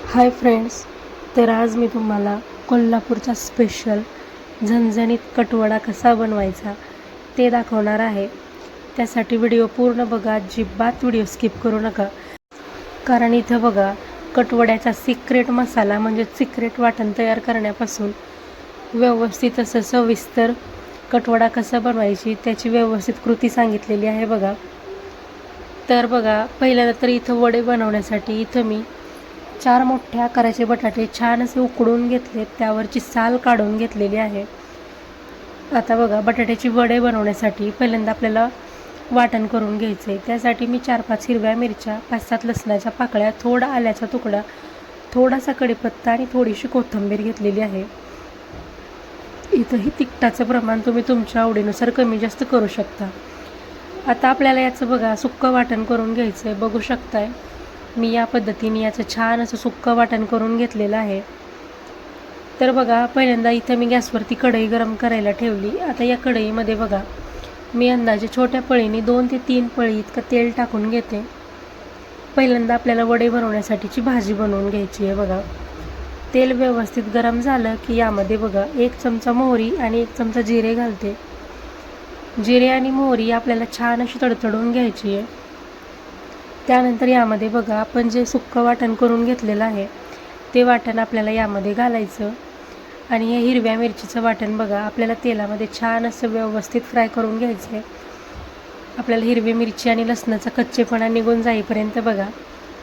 Hi friends, तर आज मी तुम्हाला कोल्हापूरचा स्पेशल झणझणीत कटवडा कसा बनवायचा ते दाखवणार आहे. त्यासाठी व्हिडिओ पूर्ण बघा, अजिबात व्हिडिओ स्किप करू नका. कारण इथं बघा, कटवड्याचा सिक्रेट मसाला म्हणजे सिक्रेट वाटण तयार करण्यापासून व्यवस्थित असं सविस्तर कटवडा कसा बनवायची त्याची व्यवस्थित कृती सांगितलेली आहे बघा. तर बघा, पहिल्यांदा तर इथं वडे बनवण्यासाठी इथं मी 4 मोठ्या आकाराचे बटाटे छान असे उकडून घेतलेत, त्यावरची साल काढून घेतलेली आहे. आता बघा, बटाट्याची वडे बनवण्यासाठी पहिल्यांदा आपल्याला वाटण करून घ्यायचं आहे. त्यासाठी मी 4-5 हिरव्या मिरच्या, 5-7 लसणाच्या पाकळ्या, थोडा आल्याचा तुकडा, थोडासा कढीपत्ता आणि थोडीशी कोथिंबीर घेतलेली आहे. इथंही तिखटाचं प्रमाण तुम्ही तुमच्या आवडीनुसार कमी जास्त करू शकता. आता आपल्याला याचं बघा सुक्कं वाटण करून घ्यायचं आहे. बघू शकताय मी या पद्धतीने याचं छान असं सुक्कं वाटण करून घेतलेलं आहे. तर बघा, पहिल्यांदा इथं मी गॅसवरती कढई गरम करायला ठेवली. आता या कढईमध्ये बघा, मी अंदाजे छोट्या पळीने 2 ते 3 पळी इतकं तेल टाकून घेते. पहिल्यांदा आपल्याला वडे बनवण्यासाठीची भाजी बनवून घ्यायची आहे बघा. तेल व्यवस्थित गरम झालं की यामध्ये बघा 1 चमचा मोहरी आणि 1 चमचा जिरे घालते. जिरे आणि मोहरी आपल्याला छान अशी तडतडून घ्यायची आहे. त्यानंतर यामध्ये बघा, आपण जे सुक्कं वाटण करून घेतलेलं आहे ते वाटण आपल्याला यामध्ये घालायचं. आणि हे हिरव्या मिरचीचं वाटण बघा, आपल्याला तेलामध्ये छान असं व्यवस्थित फ्राय करून घ्यायचं आहे. आपल्याला हिरवी मिरची आणि लसणाचा कच्चेपणा निघून जाईपर्यंत बघा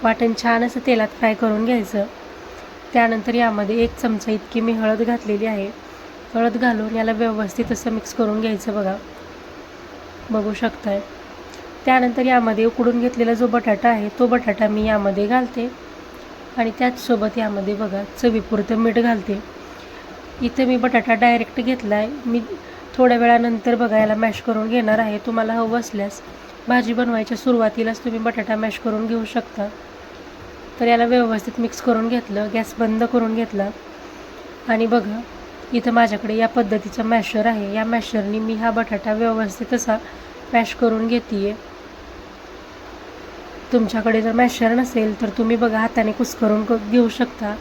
वाटण छान असं तेलात फ्राय करून घ्यायचं. त्यानंतर यामध्ये 1 चमचा इतकी मी हळद घातलेली आहे. हळद घालून याला व्यवस्थित असं मिक्स करून घ्यायचं बघा. बघू शकताय. त्यानंतर यामध्ये उकडून घेतलेला जो बटाटा आहे तो बटाटा मी यामध्ये घालते आणि त्याचसोबत यामध्ये बघा चवीपुरतं मीठ घालते. इथे मी बटाटा डायरेक्ट घेतला आहे. मी थोड्या वेळानंतर बघा याला मॅश करून घेणार आहे. तुम्हाला हवं असल्यास भाजी बनवायच्या सुरुवातीलाच तुम्ही बटाटा मॅश करून घेऊ शकता. तर याला व्यवस्थित मिक्स करून घेतलं, गॅस बंद करून घेतला आणि बघा इथं माझ्याकडे या पद्धतीचा मॅशर आहे. या मॅशरनी मी हा बटाटा व्यवस्थित असा मॅश करून घेते आहे. तुमच्याकडे जर मॅशर नसेल तर तुम्ही बघा हाताने कुस्करून घेऊ शकता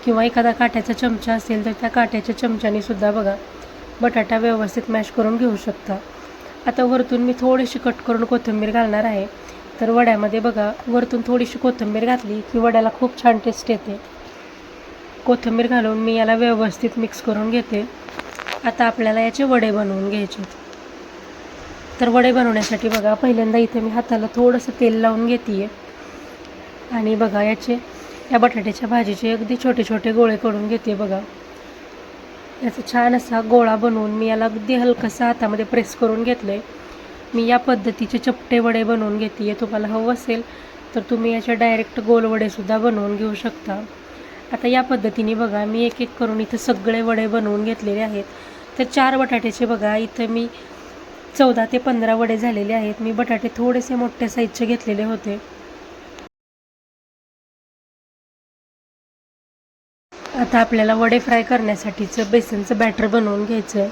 किंवा एखादा काट्याचा चमचा असेल तर त्या काट्याच्या चमच्याने सुद्धा बघा बटाटा व्यवस्थित मॅश करून घेऊ शकता. आता वरतून मी थोडीशी कट करून कोथिंबीर घालणार आहे. तर वड्यामध्ये बघा वरतून थोडीशी कोथिंबीर घातली की वड्याला खूप छान टेस्ट येते. कोथिंबीर घालून मी याला व्यवस्थित मिक्स करून घेते. आता आपल्याला याचे वडे बनवून घ्यायचे. तर वडे बनवण्यासाठी बघा पहिल्यांदा इथे मी हाताला थोडंसं तेल लावून घेते आहे आणि बघा या बटाट्याच्या भाजीचे अगदी छोटे छोटे गोळे करून घेते बघा. याचा छान असा गोळा बनवून मी याला अगदी हलकंसं हातामध्ये प्रेस करून घेतलं आहे. मी या पद्धतीचे चपटे वडे बनवून घेते आहे. तुम्हाला हवं असेल तर तुम्ही याचे डायरेक्ट गोल वडेसुद्धा बनवून घेऊ शकता. आता या पद्धतीने बघा मी एक एक करून इथं सगळे वडे बनवून घेतलेले आहेत. तर 4 बटाट्याचे बघा इथं मी 14 ते 15 वडे झालेले आहेत. मी बटाटे थोडेसे मोठ्या साईजचे घेतलेले होते. आता आपल्याला वडे फ्राय करण्यासाठीचं बेसनचं बॅटर बनवून घ्यायचं आहे.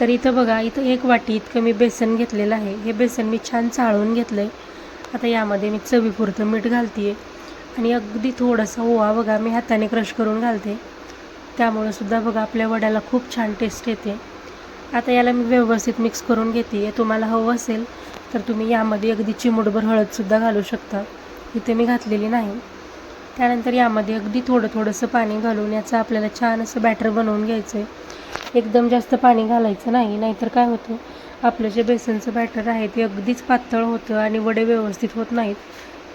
तर इथं बघा इथं 1 वाटी इतकं मी बेसन घेतलेलं आहे. हे बेसन मी छान चाळून घेतलं आहे. आता यामध्ये मी चवीपुरतं मीठ घालते आहे आणि अगदी थोडासा ओवा बघा मी हाताने क्रश करून घालते. त्यामुळं सुद्धा बघा आपल्या वड्याला खूप छान टेस्ट येते. आता याला मी व्यवस्थित मिक्स करून घेते आहे. तुम्हाला हवं असेल तर तुम्ही यामध्ये अगदी चिमूटभर हळदसुद्धा घालू शकता. इथे मी घातलेली नाही. त्यानंतर यामध्ये अगदी थोडंसं पाणी घालून याचं आपल्याला छान असं बॅटर बनवून घ्यायचं आहे. एकदम जास्त पाणी घालायचं नाही, नाहीतर काय होतं आपलं जे बेसनचं बॅटर आहे ते अगदीच पातळ होतं आणि वडे व्यवस्थित होत नाहीत.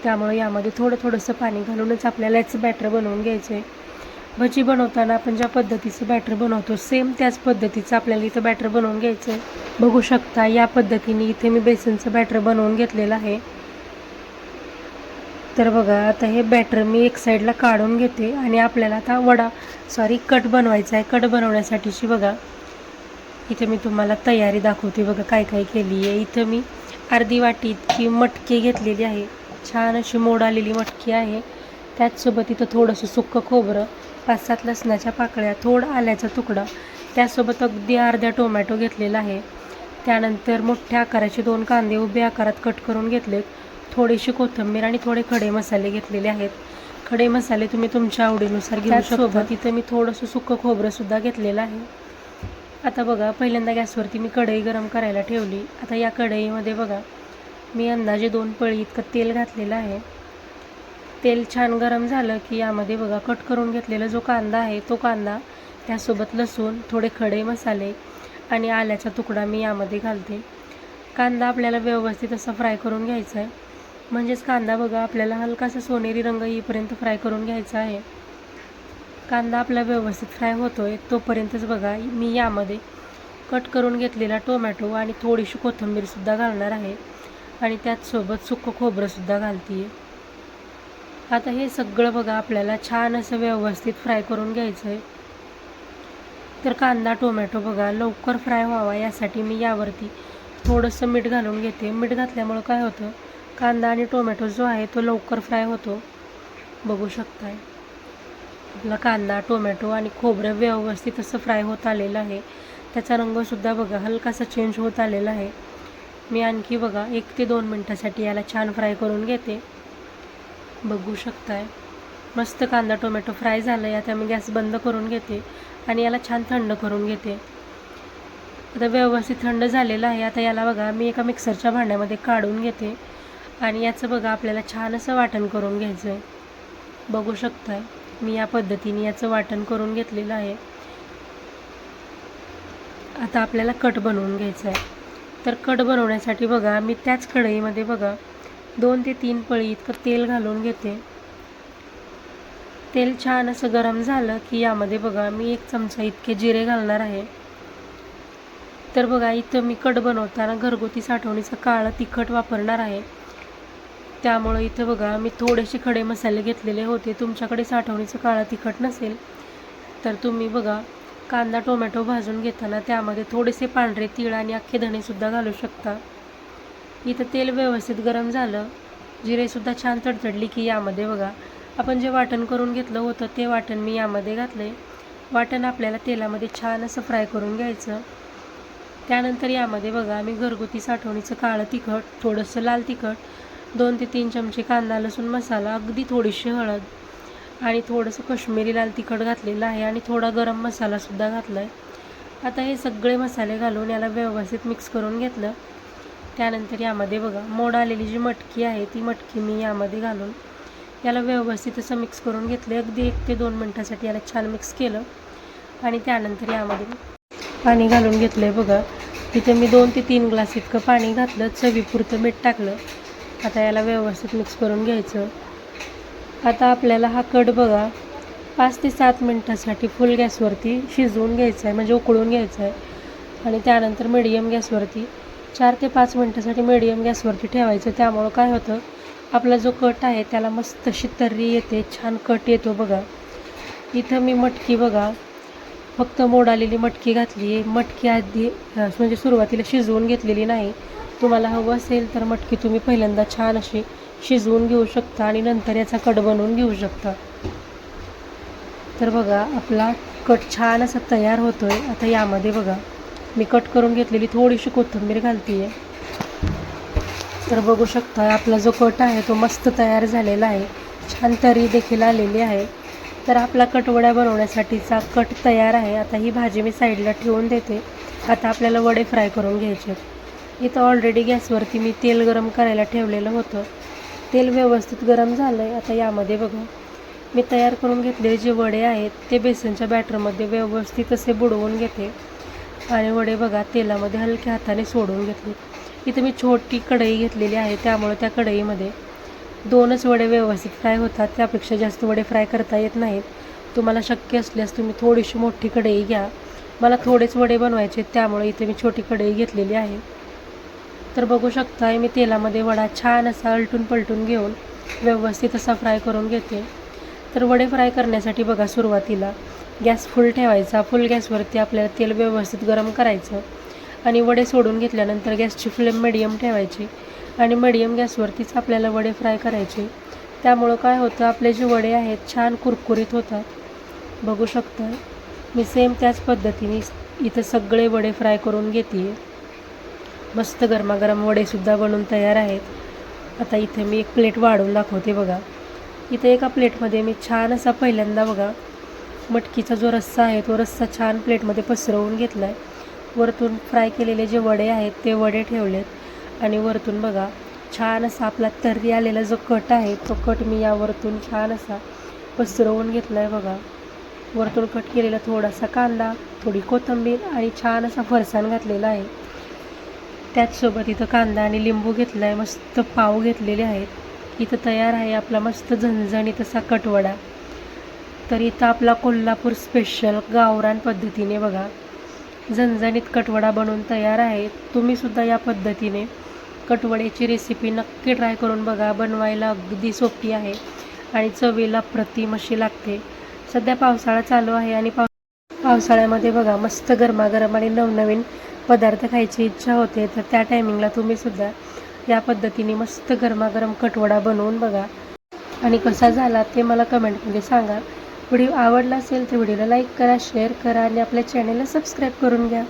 त्यामुळे यामध्ये थोडंसं पाणी घालूनच आपल्याला याचं बॅटर बनवून घ्यायचं आहे. भजी बनवताना आपण ज्या पद्धतीचं बॅटर बनवतो सेम त्याच पद्धतीचं आपल्याला इथं बॅटर बनवून घ्यायचं आहे. बघू शकता या पद्धतीने इथे मी बेसनचं बॅटर बनवून घेतलेलं आहे. तर बघा आता हे बॅटर मी एक साईडला काढून घेते आणि आपल्याला आता कट बनवायचा आहे. कट बनवण्यासाठीची बघा इथे मी तुम्हाला तयारी दाखवते बघा काय काय केली आहे. इथं मी अर्धी वाटी इतकी मटकी घेतलेली आहे. छान अशी मोड आलेली मटकी आहे. त्याचसोबत इथं थोडंसं सुक्कं खोबरं, 5-7 लसणाच्या पाकळ्या, थोडा आल्याचा तुकडा, त्यासोबत अगदी अर्धा टोमॅटो घेतलेला आहे. त्यानंतर मोठ्या आकाराचे 2 कांदे उभ्या आकारात कट करून घेतलेत. थोडीशी कोथिंबीर आणि थोडे खडे मसाले घेतलेले आहेत. खडे मसाले तुम्ही तुमच्या आवडीनुसार घेऊ शकता. सोबत इथं मी थोडंसं सुकं खोबरंसुद्धा घेतलेलं आहे. आता बघा, पहिल्यांदा गॅसवरती मी कढई गरम करायला ठेवली. आता या कढईमध्ये बघा मी अंदाजे 2 पळी इतकं तेल घातलेलं आहे. तेल छान गरम झालं की यामध्ये बघा कट करून घेतलेला जो कांदा आहे तो कांदा, त्यासोबत लसूण, थोडे खडे मसाले आणि आल्याचा तुकडा मी यामध्ये घालते. कांदा आपल्याला व्यवस्थित असा फ्राय करून घ्यायचा आहे. म्हणजेच कांदा बघा आपल्याला हलकासा सोनेरी रंग येईपर्यंत फ्राय करून घ्यायचा आहे. कांदा आपला व्यवस्थित फ्राय होतोय तोपर्यंतच बघा मी यामध्ये कट करून घेतलेला टोमॅटो आणि थोडीशी कोथिंबीरसुद्धा घालणार आहे आणि त्याचसोबत सुकं खोबरंसुद्धा घालते आहे. आता हे सगळं बघा आपल्याला छान असं व्यवस्थित फ्राय करून घ्यायचं आहे. तर कांदा टोमॅटो बघा लवकर फ्राय व्हावा यासाठी मी यावरती थोडंसं मीठ घालून घेते. मीठ घातल्यामुळं काय होतं, कांदा आणि टोमॅटो जो आहे तो लवकर फ्राय होतो. बघू शकताय आपला कांदा टोमॅटो आणि खोबरं व्यवस्थित असं फ्राय होत आलेलं आहे. त्याचा रंगसुद्धा बघा हलकासा चेंज होत आलेला आहे. मी आणखी बघा 1 ते 2 मिनटासाठी याला छान फ्राय करून घेते. बघू शकताय मस्त कांदा टोमॅटो फ्राय झालं आहे. आता मी गॅस बंद करून घेते आणि याला छान थंड करून घेते. आता व्यवस्थित थंड झालेलं आहे. आता याला बघा मी एका मिक्सरच्या भांड्यामध्ये काढून घेते आणि याचं बघा आपल्याला छान असं वाटण करून घ्यायचं आहे. बघू शकताय मी या पद्धतीने याचं वाटण करून घेतलेलं आहे. आता आपल्याला कट बनवून घ्यायचं आहे. तर कट बनवण्यासाठी बघा मी त्याच कढईमध्ये बघा 2 ते 3 पळी इतकं तेल घालून घेते. तेल छान असं गरम झालं की यामध्ये बघा मी 1 चमचा इतके जिरे घालणार आहे. तर बघा इथं मी कट बनवताना घरगुती साठवणीचं काळं तिखट वापरणार आहे. त्यामुळं इथं बघा मी थोडेसे खडे मसाले घेतलेले होते. तुमच्याकडे साठवणीचं काळं तिखट नसेल तर तुम्ही बघा कांदा टोमॅटो भाजून घेताना त्यामध्ये थोडेसे पांढरे तीळ आणि अख्खे धणेसुद्धा घालू शकता. इथं तेल व्यवस्थित गरम झालं, जिरेसुद्धा छान तडतडली की यामध्ये बघा आपण जे वाटण करून घेतलं होतं ते वाटण मी यामध्ये घातलं आहे. वाटण आपल्याला तेलामध्ये छान असं फ्राय करून घ्यायचं. त्यानंतर यामध्ये बघा मी घरगुती साठवणीचं काळं तिखट, थोडंसं लाल तिखट, 2 ते 3 चमचे कांदा लसूण मसाला, अगदी थोडीशी हळद आणि थोडंसं काश्मीरी लाल तिखट घातलेलं आहे आणि थोडा गरम मसालासुद्धा घातला आहे. आता हे सगळे मसाले घालून याला व्यवस्थित मिक्स करून घेतलं. त्यानंतर यामध्ये बघा मोड आलेली जी मटकी आहे ती मटकी मी यामध्ये घालून याला व्यवस्थित असं मिक्स करून घेतलं. अगदी 1 ते 2 मिनटासाठी याला छान मिक्स केलं आणि त्यानंतर यामध्ये पाणी घालून घेतलं आहे. बघा इथं मी 2 ते 3 ग्लास इतकं पाणी घातलं, चवीपुरतं मीठ टाकलं. आता याला व्यवस्थित मिक्स करून घ्यायचं. आता आपल्याला हा कट बघा 5 ते 7 मिनटासाठी फुल गॅसवरती शिजवून घ्यायचा आहे, म्हणजे उकळून घ्यायचं आहे आणि त्यानंतर मीडियम गॅसवरती 4 ते 5 मिनटासाठी मीडियम गॅसवरती ठेवायचं. त्यामुळं काय होतं, आपला जो कट आहे त्याला मस्त अशी तर्री येते, छान कट येतो. बघा इथं मी मटकी बघा फक्त मोड आलेली मटकी घातली आहे. मटकी आधी म्हणजे सुरुवातीला शिजवून घेतलेली नाही. तुम्हाला हवं असेल तर मटकी तुम्ही पहिल्यांदा छान अशी शिजवून घेऊ शकता आणि नंतर याचा कट बनवून घेऊ शकता. तर बघा आपला कट छान असा तयार होतो आहे. आता यामध्ये बघा मी कट करून घेतलेली थोडीशी कोथिंबीर घालते आहे. तर बघू शकता आपला जो कट आहे तो मस्त तयार झालेला आहे, छान तरी देखील आलेली आहे. तर आपला कटवड्या बनवण्यासाठीचा कट तयार आहे. आता ही भाजी मी साईडला ठेवून देते. आता आपल्याला वडे फ्राय करून घ्यायचे. इथं ऑलरेडी गॅसवरती मी तेल गरम करायला ठेवलेलं होतं. तेल व्यवस्थित गरम झालं आहे. आता यामध्ये बघा मी तयार करून घेतलेले जे वडे आहेत ते बेसनच्या बॅटरमध्ये व्यवस्थित असे बुडवून घेते आणि वडे बघा तेलामध्ये हलक्या हाताने सोडून घेतले. इथं मी छोटी कढई घेतलेली आहे, त्यामुळे त्या कढईमध्ये 2च वडे व्यवस्थित फ्राय होतात. त्यापेक्षा जास्त वडे फ्राय करता येत नाहीत. तुम्हाला शक्य असल्यास तुम्ही थोडीशी मोठी कढई घ्या. मला थोडेच वडे बनवायचे त्यामुळे इथे मी छोटी कढई घेतलेली आहे. तर बघू शकता मी तेलामध्ये वडा छान असा अलटून पलटून घेऊन व्यवस्थित असा फ्राय करून घेते. तर वडे फ्राय करण्यासाठी बघा सुरुवातीला गॅस फुल ठेवायचा. फुल गॅसवरती आपल्याला तेल व्यवस्थित गरम करायचं आणि वडे सोडून घेतल्यानंतर गॅसची फ्लेम मिडियम ठेवायची आणि मिडियम गॅसवरतीच आपल्याला वडे फ्राय करायचे. त्यामुळं काय होतं, आपले जे वडे आहेत छान कुरकुरीत होतात. बघू शकता मी सेम त्याच पद्धतीने इथं सगळे वडे फ्राय करून घेते. मस्त गरमागरम वडेसुद्धा बनवून तयार आहेत. आता इथे मी एक प्लेट वाढून दाखवते. बघा इथे एका प्लेटमध्ये मी छान असा पहिल्यांदा बघा मटकीचा जो रस्सा आहे तो रस्सा छान प्लेटमध्ये पसरवून घेतला आहे. वरतून फ्राय केलेले जे वडे आहेत ते वडे ठेवलेत आणि वरतून बघा छान असा आपला तर्री आलेला जो कट आहे तो कट मी यावरतून छान असा पसरवून घेतला आहे बघा. वरतून कट केलेला थोडासा कांदा, थोडी कोथिंबीर आणि छान असा फरसाण घातलेला आहे. त्याचसोबत इथं कांदा आणि लिंबू घेतला आहे. मस्त पाव घेतलेले आहेत. इथं तयार आहे आपला मस्त झणझणीत असा कटवडा. तर इथं आपला कोल्हापूर स्पेशल गावरान पद्धतीने बघा झणझणीत कटवडा बनवून तयार आहे. तुम्हीसुद्धा या पद्धतीने कटवड्याची रेसिपी नक्की ट्राय करून बघा. बनवायला अगदी सोपी आहे आणि चवीला अप्रतिम अशी लागते. सध्या पावसाळा चालू आहे आणि पावसाळ्यामध्ये बघा मस्त गरमागरम आणि नवनवीन पदार्थ खायची इच्छा होते. तर त्या टायमिंगला तुम्हीसुद्धा या पद्धतीने मस्त गरमागरम कटवडा बनवून बघा आणि कसा झाला ते मला कमेंटमध्ये सांगा. व्हिडिओ आवडला असेल तर व्हिडिओला लाईक करा, शेअर करा आणि आपल्या चॅनलला सबस्क्राईब करून घ्या.